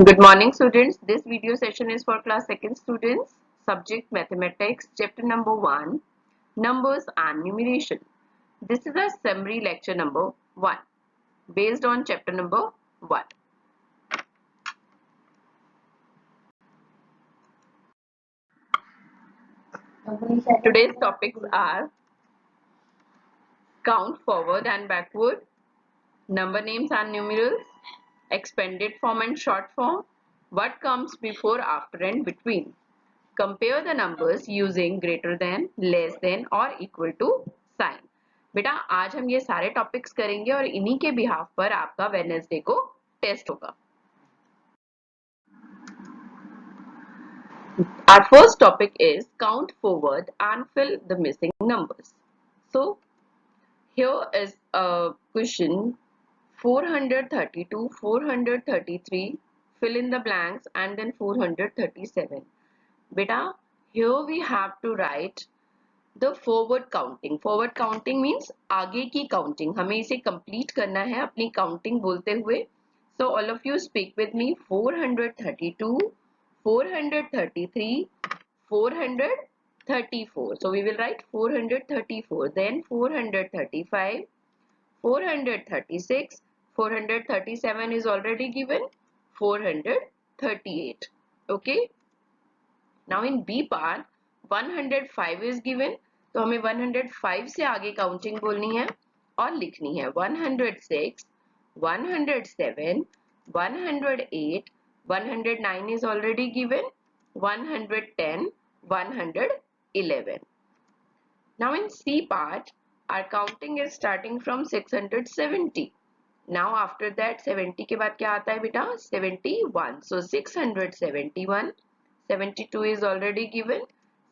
Good morning, students. This video session is for class 2nd students. Subject Mathematics, chapter number 1, Numbers and Numeration. This is a summary lecture number 1, based on chapter number 1. Today's topics are count forward and backward, number names and numerals, expanded form and short form, what comes before, after and between. Compare the numbers using greater than, less than और equal to sign. बेटा आज हम ये सारे topics करेंगे और इन्हीं के बिहाफ पर आपका वेडनेसडे को टेस्ट होगा. Our first topic is count forward and fill the missing numbers. So here is a question 432, 433, fill in the blanks and then 437. Beta, here we have to write the forward counting means आगे की counting. हमें इसे complete करना है अपनी counting बोलते हुए. So all of you speak with me. 432, 433, 434. So we will write 434, then 435, 436, 437 is already given, 438. Okay. Now in B part 105 is given, तो हमें 105 से आगे काउंटिंग बोलनी है और लिखनी है 106, 107, 108, 109 is already given, 110, 111. Now in C part, our counting is starting from 670. Now after that 70 के बाद क्या आता है बेटा 71. So 671, 72 is already given,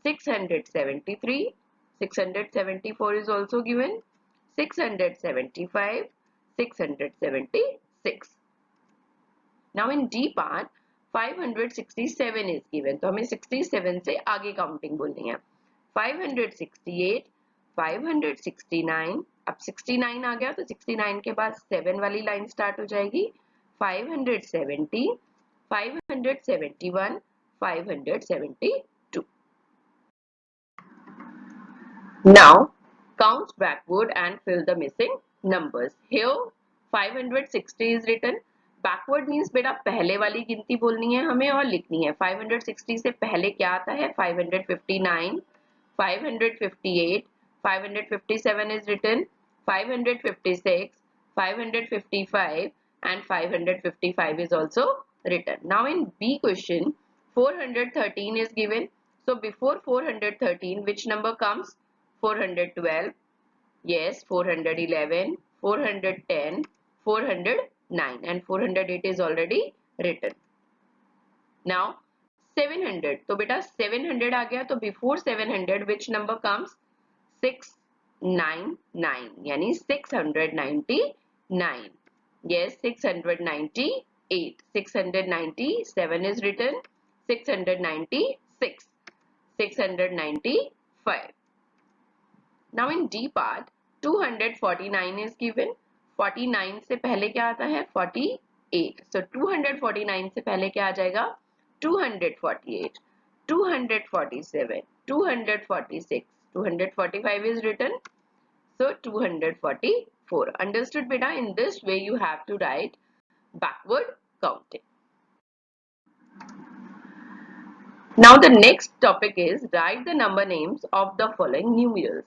673, 674 is also given, 675, 676. Now in D part 567 is given, तो हमें 67 से आगे काउंटिंग बोलनी है. 568, 569, अब 69 आ गया तो 69 के बाद 7 वाली लाइन स्टार्ट हो जाएगी. 570, 571, 572. Now count backward and fill the missing numbers. Here 560 is written. Backward means बेटा पहले वाली गिनती बोलनी है हमें और लिखनी है. 560 से पहले क्या आता है 559, 558, 557 is written, 556, 555 and 555 is also written. Now in B question 413 is given. So before 413 which number comes? 412, yes, 411, 410, 409 and 408 is already written. Now 700, तो बेटा 700 आ गया तो before 700 which number comes? 699 यानी 699. Yes, 698, 697 is written, 696, 695. Now in D part 249 is given. 49 से पहले क्या आता है 48. So 249 से पहले क्या आ जाएगा 248, 247, 246, 245 is written. So 244. Understood beta? In this way you have to write backward counting. Now the next topic is write the number names of the following numerals.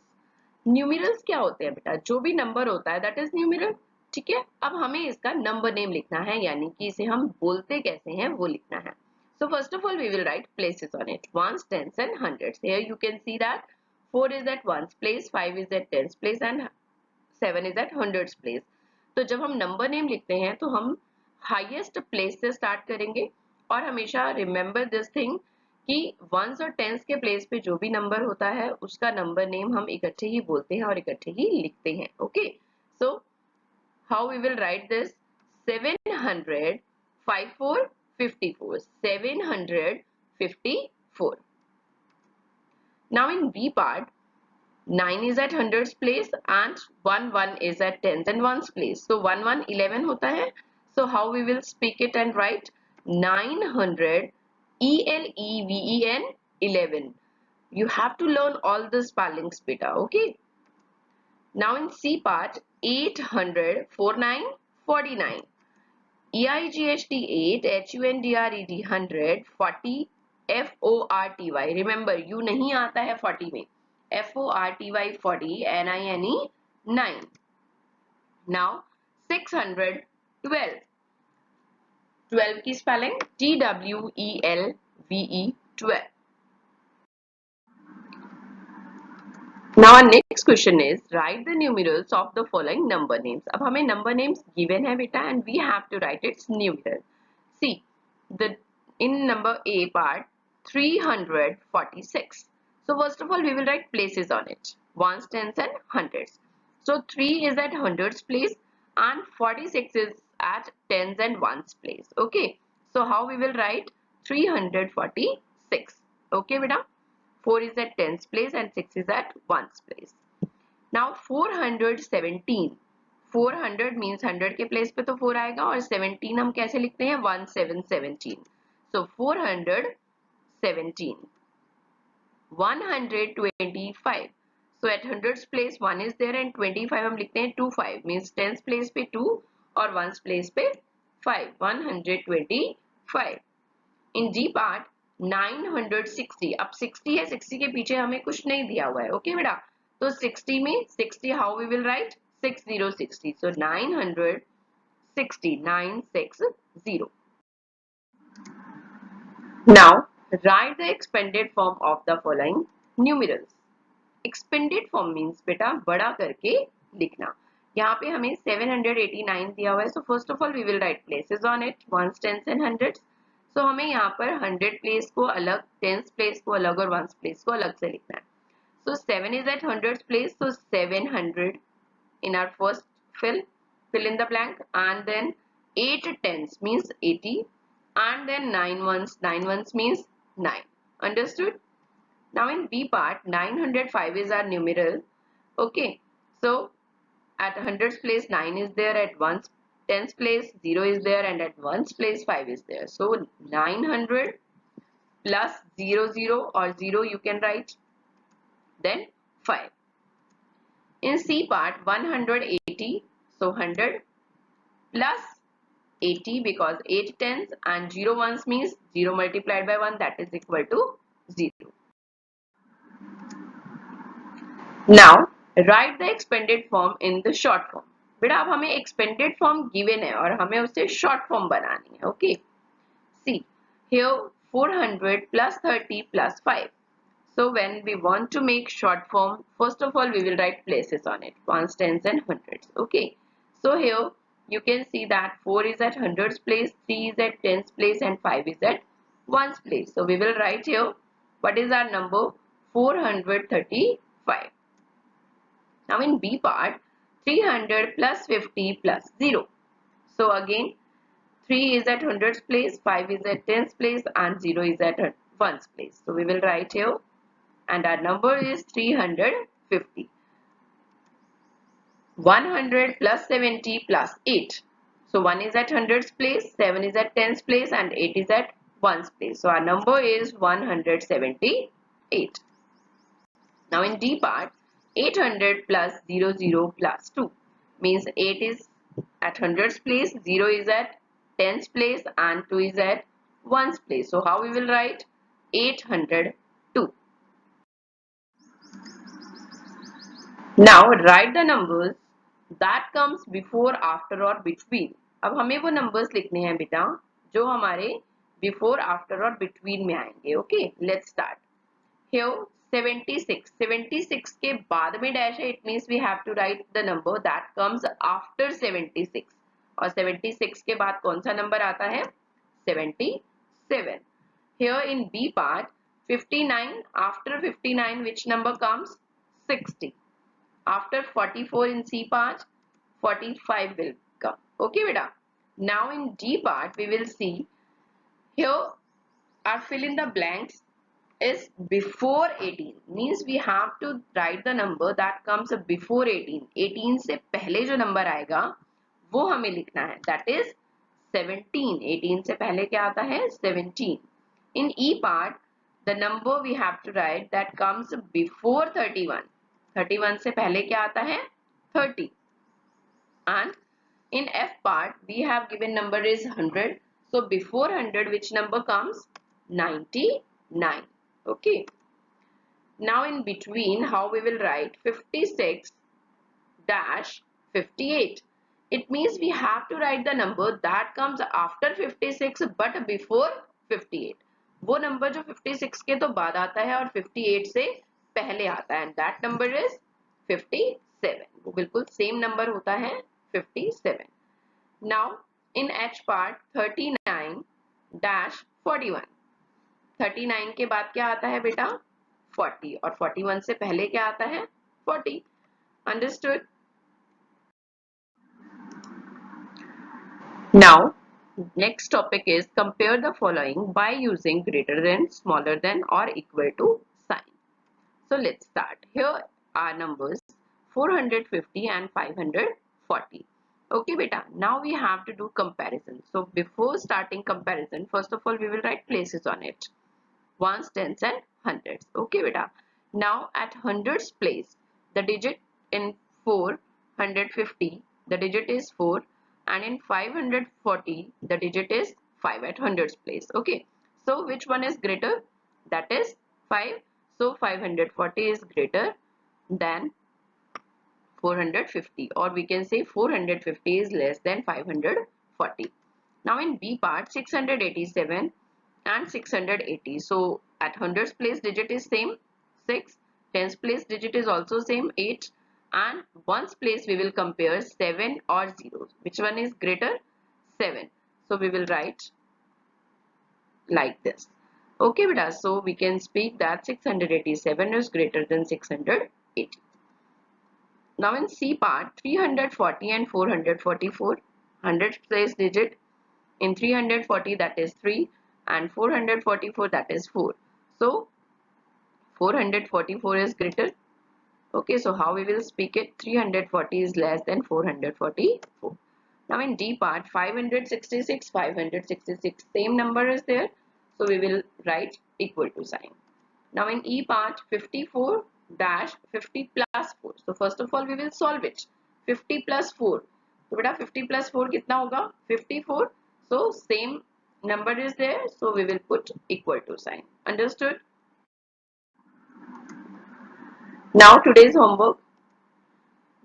न्यूमिरल्स क्या होते हैं बेटा जो भी नंबर होता है दैट इज न्यूमिरल. ठीक है, अब हमें इसका नंबर नेम लिखना है यानी कि इसे हम बोलते कैसे हैं वो लिखना है. So first of all we will write places on it, ones, tens and hundreds. Here you can see that 4 is at ones place, 5 is at tens place and 7 is at hundreds place. तो जब हम number name लिखते हैं तो हम highest place से start करेंगे और हमेशा रिमेंबर दिस थिंग कि वंस और टेंस के प्लेस पे जो भी नंबर होता है उसका नंबर नेम हम इकट्ठे ही बोलते हैं और इकट्ठे ही लिखते हैं. Okay, so how we will write this 700, 54, 54, 754. Now in B part 9 is at hundreds place and 1 is at tens and ones place. So 1 11 होता है. So how we will speak it and write 900 11. You have to learn all the spellings beta. Okay. Now in C part, 800 49. EIGHT 8, HUNDRED 100, 40 FORTY. Remember, U नहीं आता है 40 में. FORTY 40, NINE 9. Now 612. 12 की spelling TWELVE 12. Now our next question is write the numerals of the following number names. अब हमें number names given है बेटा and we have to write its numeral. See the in number A part 346. So first of all we will write places on it. Ones, tens and hundreds. So 3 is at hundreds place and 46 is at tens and ones place. Okay. So how we will write 346. Okay beta. 4 is at tens place and 6 is at ones place. Now 417. 400 means 100 के place पे तो 4 आएगा और 17 हम कैसे लिखते हैं 1717. So 417. 125. So at hundreds place 1 is there and 25 हम लिखते हैं 25 means tens place पे 2 और ones place पे 5. 125. In D part 960. अब 60 है 60 के पीछे हमें कुछ नहीं दिया हुआ है. ओके बेटा. तो 60 में 60 how we will write 6060. So 960 960. Now write the expanded form of the following numerals. Expanded form means बेटा बड़ा करके लिखना. यहाँ पे हमें 789 दिया हुआ है. So first of all we will write places on it. Ones, tens and hundreds. So हमें यहाँ पर 100 place को अलग, tens place को अलग और ones place को अलग से लिखना है. So 7 is at hundreds place, so 700 in our first fill in the blank, and then 8 tens means 80, and then 9 ones means 9. Understood? Now in B part 905 is our numeral. Okay, so at hundreds place 9 is there, at ones tens place 0 is there, and at ones place 5 is there. So 900 plus 00 or 0 you can write, then 5. In C part 180, so 100 plus 80 because 8 tens and 0 ones means 0 multiplied by 1, that is equal to 0. Now write the expanded form in the short form. बेटा अब हमें expanded form given है और हमें उससे short form बनानी है. Okay. See here 400 plus 30 plus 5. So when we want to make short form, first of all we will write places on it. Ones, tens and hundreds. Okay. So here you can see that 4 is at hundreds place, 3 is at tens place and 5 is at ones place. So we will write here what is our number 435. Now in B part 300 plus 50 plus 0. So again 3 is at hundreds place, 5 is at tens place and 0 is at ones place. So we will write here and our number is 350. 100 plus 70 plus 8. So 1 is at hundreds place, 7 is at tens place and 8 is at ones place. So our number is 178. Now in D part 800 plus 00 plus 2 means 8 is at hundreds place, 0 is at tens place and 2 is at ones place. So how we will write 802. Now write the numbers that comes before, after or between. अब हमें वो numbers लिखने हैं बेटा जो हमारे before, after और between में आएंगे. Okay, let's start. Here 76. 76 के बाद में dash है. It means we have to write the number that comes after 76. और 76 के बाद कौन सा number आता है? 77. Here in B part 59. After 59 which number comes? 60. After 44 in C part 45 will come. Okay beta. Now in D part we will see here our fill in the blanks is before 18 means we have to write the number that comes before 18. 18 से पहले जो number आएगा वो हमें लिखना है, that is 17. 18 से पहले क्या आता है? 17. In E part, the number we have to write that comes before 31. 31 से पहले क्या आता है? 30. And in F part, we have given number is 100. So before 100, which number comes? 99. Okay. Now in between, how we will write 56 dash 58. It means we have to write the number that comes after 56 but before 58. वो number जो 56 के तो बाद आता है और 58 से पहले आता है, and that number is 57. वो बिल्कुल same number होता है 57. Now in H part 39 dash 41. 39 के बाद क्या आता है बेटा? 40. और 41 से पहले क्या आता है? 40. Understood? Now, next topic is compare the following by using greater than, smaller than or equal to sign. So let's start. Here are numbers 450 and 540. Okay beta, now we have to do comparison. So before starting comparison, first of all we will write places on it. Ones, tens and hundreds. Okay beta. Now at hundreds place, the digit in 450, the digit is 4, and in 540, the digit is 5 at hundreds place. Okay. So which one is greater? That is 5. So 540 is greater than 450, or we can say 450 is less than 540. Now in B part, 687 and 680. So at hundreds place digit is same 6, tens place digit is also same 8, and ones place we will compare 7 or 0. Which one is greater? 7. So we will write like this. Okay beta, so we can speak that 687 is greater than 680. Now in C part, 340 and 444, hundreds place digit in 340 that is 3 and 444 that is 4. So 444 is greater. Okay, so how we will speak it? 340 is less than 444. Now in D part, 566, 566, same number is there. So we will write equal to sign. Now in E part, 54 dash 50 plus 4. So first of all we will solve it. 50 plus 4. So beta 50 plus 4 कितना होगा? 54. So same number is there. So we will put equal to sign. Understood? Now today's homework.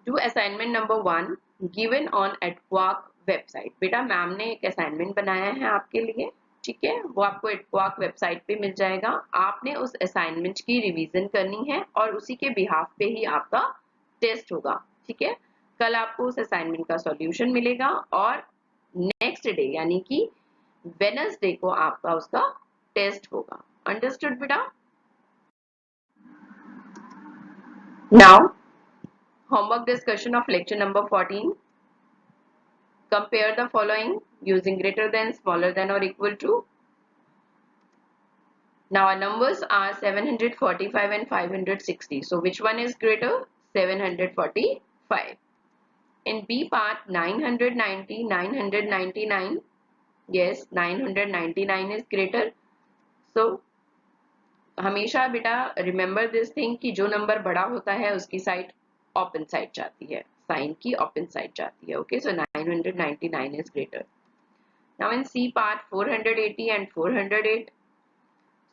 Do assignment number 1 given on Adquark website. बेटा ma'am ने एक assignment बनाया है आपके लिए, ठीक है, वो आपको एडक्वाक वेबसाइट पे मिल जाएगा. आपने उस असाइनमेंट की रिवीजन करनी है और उसी के बिहाफ पे ही आपका टेस्ट होगा. ठीक है, कल आपको उस असाइनमेंट का सॉल्यूशन मिलेगा और नेक्स्ट डे यानी कि वेडनेसडे को आपका उसका टेस्ट होगा. अंडरस्टूड बेटा? Now homework discussion of lecture number 14. Compare the following using greater than, smaller than or equal to. Now our numbers are 745 and 560. So which one is greater? 745. In B part, 990, 999. Yes, 999 is greater. So हमेशा बेटा remember this thing कि जो number बड़ा होता है उसकी side open side जाती है, साइन की ओपन साइड जाती है. Okay, so 999 is greater. Now in C part, 480 and 408.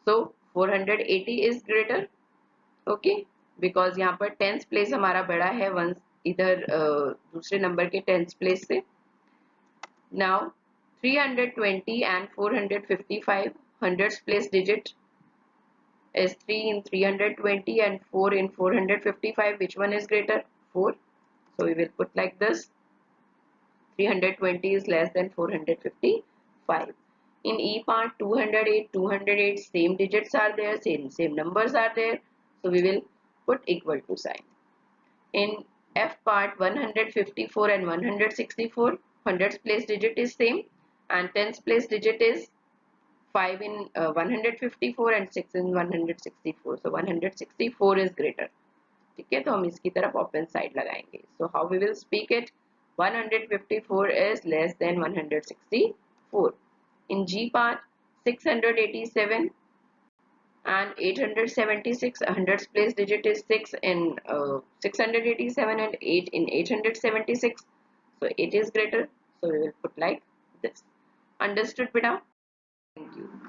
So 480 is greater. Okay, because यहाँ पर टेंस प्लेस हमारा बड़ा है वन इधर दूसरे नंबर के टेंस प्लेस से. Now 320 and 455, hundreds place digit is 3 in 320 and 4 in 455. Which one is greater? 4. So we will put like this. 320 is less than 455. In E part, 208, 208, same digits are there, same numbers are there. So we will put equal to sign. In F part, 154 and 164, hundreds place digit is same and tens place digit is 5 in 154 and 6 in 164. So 164 is greater. ठीक है, तो हम इसकी तरफ open side लगाएंगे. So how we will speak it? 154 is less than 164. 4. In G part, 687 and 876, hundreds place digit is 6 in 687 and 8 in 876. So it is greater. So we will put like this. Understood, beta? Thank you.